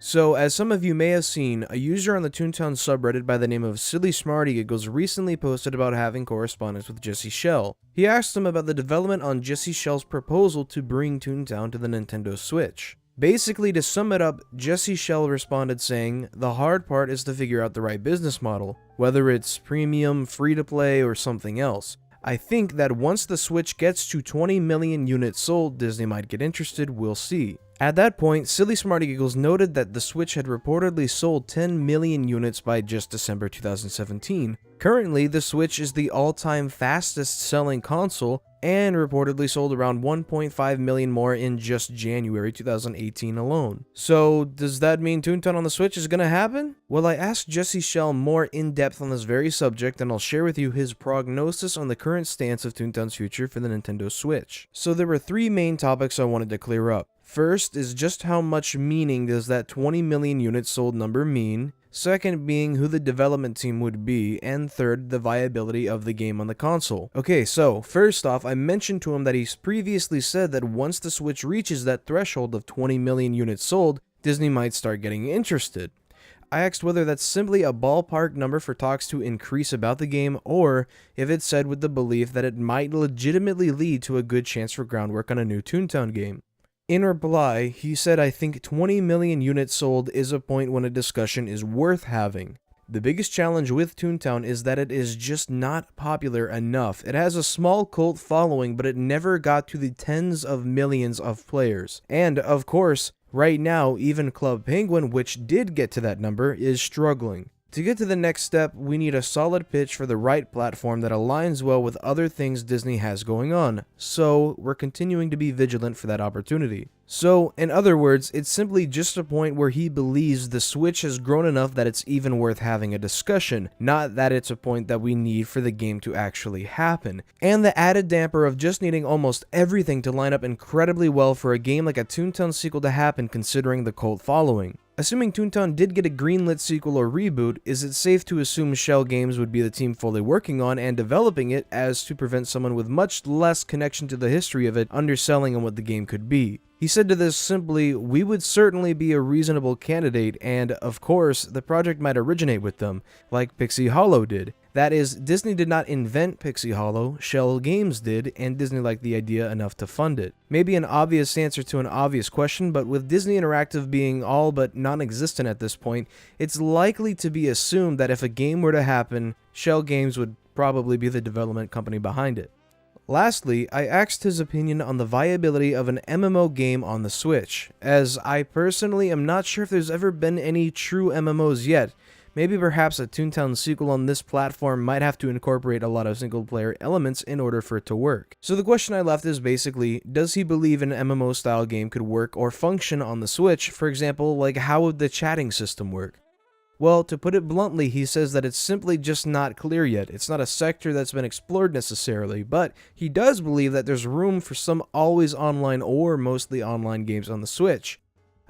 So, as some of you may have seen, a user on the Toontown subreddit by the name of Silly Smarty Giggles recently posted about having correspondence with Jesse Shell. He asked him about the development on Jesse Shell's proposal to bring Toontown to the Nintendo Switch. Basically, to sum it up, Jesse Shell responded saying, "The hard part is to figure out the right business model, whether it's premium, free-to-play, or something else. I think that once the Switch gets to 20 million units sold, Disney might get interested, we'll see." At that point, Silly Smarty Giggles noted that the Switch had reportedly sold 10 million units by just December 2017. Currently, the Switch is the all-time fastest selling console and reportedly sold around 1.5 million more in just January 2018 alone. So, does that mean Toontown on the Switch is gonna happen? Well, I asked Jesse Shell more in depth on this very subject, and I'll share with you his prognosis on the current stance of Toontown's future for the Nintendo Switch. So there were three main topics I wanted to clear up. First is just how much meaning does that 20 million units sold number mean? Second being who the development team would be, and third, the viability of the game on the console. Okay, so first off, I mentioned to him that he's previously said that once the Switch reaches that threshold of 20 million units sold, Disney might start getting interested. I asked whether that's simply a ballpark number for talks to increase about the game, or if it's said with the belief that it might legitimately lead to a good chance for groundwork on a new Toontown game. In reply, he said, "I think 20 million units sold is a point when a discussion is worth having. The biggest challenge with Toontown is that it is just not popular enough. It has a small cult following, but it never got to the tens of millions of players. And, of course, right now, even Club Penguin, which did get to that number, is struggling. To get to the next step, we need a solid pitch for the right platform that aligns well with other things Disney has going on, so we're continuing to be vigilant for that opportunity." So, in other words, it's simply just a point where he believes the Switch has grown enough that it's even worth having a discussion, not that it's a point that we need for the game to actually happen. And the added damper of just needing almost everything to line up incredibly well for a game like a Toontown sequel to happen considering the cult following. Assuming Toontown did get a greenlit sequel or reboot, is it safe to assume Shell Games would be the team fully working on and developing it as to prevent someone with much less connection to the history of it underselling on what the game could be? He said to this simply, "We would certainly be a reasonable candidate, and, of course, the project might originate with them, like Pixie Hollow did. That is, Disney did not invent Pixie Hollow, Shell Games did, and Disney liked the idea enough to fund it." Maybe an obvious answer to an obvious question, but with Disney Interactive being all but non-existent at this point, it's likely to be assumed that if a game were to happen, Shell Games would probably be the development company behind it. Lastly, I asked his opinion on the viability of an MMO game on the Switch, as I personally am not sure if there's ever been any true MMOs yet. Maybe perhaps a Toontown sequel on this platform might have to incorporate a lot of single-player elements in order for it to work. So the question I left is basically, does he believe an MMO-style game could work or function on the Switch? For example, like how would the chatting system work? Well, to put it bluntly, he says that it's simply just not clear yet. It's not a sector that's been explored necessarily, but he does believe that there's room for some always online or mostly online games on the Switch.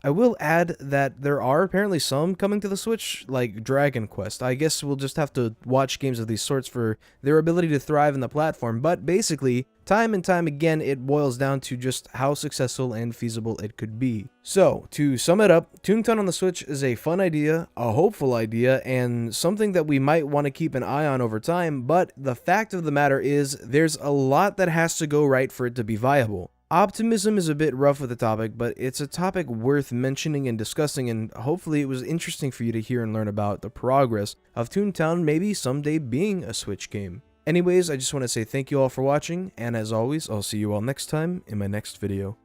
I will add that there are apparently some coming to the Switch, like Dragon Quest. I guess we'll just have to watch games of these sorts for their ability to thrive in the platform, but basically, time and time again, it boils down to just how successful and feasible it could be. So, to sum it up, Toontown on the Switch is a fun idea, a hopeful idea, and something that we might want to keep an eye on over time, but the fact of the matter is, there's a lot that has to go right for it to be viable. Optimism is a bit rough with the topic, but it's a topic worth mentioning and discussing, and hopefully it was interesting for you to hear and learn about the progress of Toontown maybe someday being a Switch game. Anyways, I just want to say thank you all for watching, and as always, I'll see you all next time in my next video.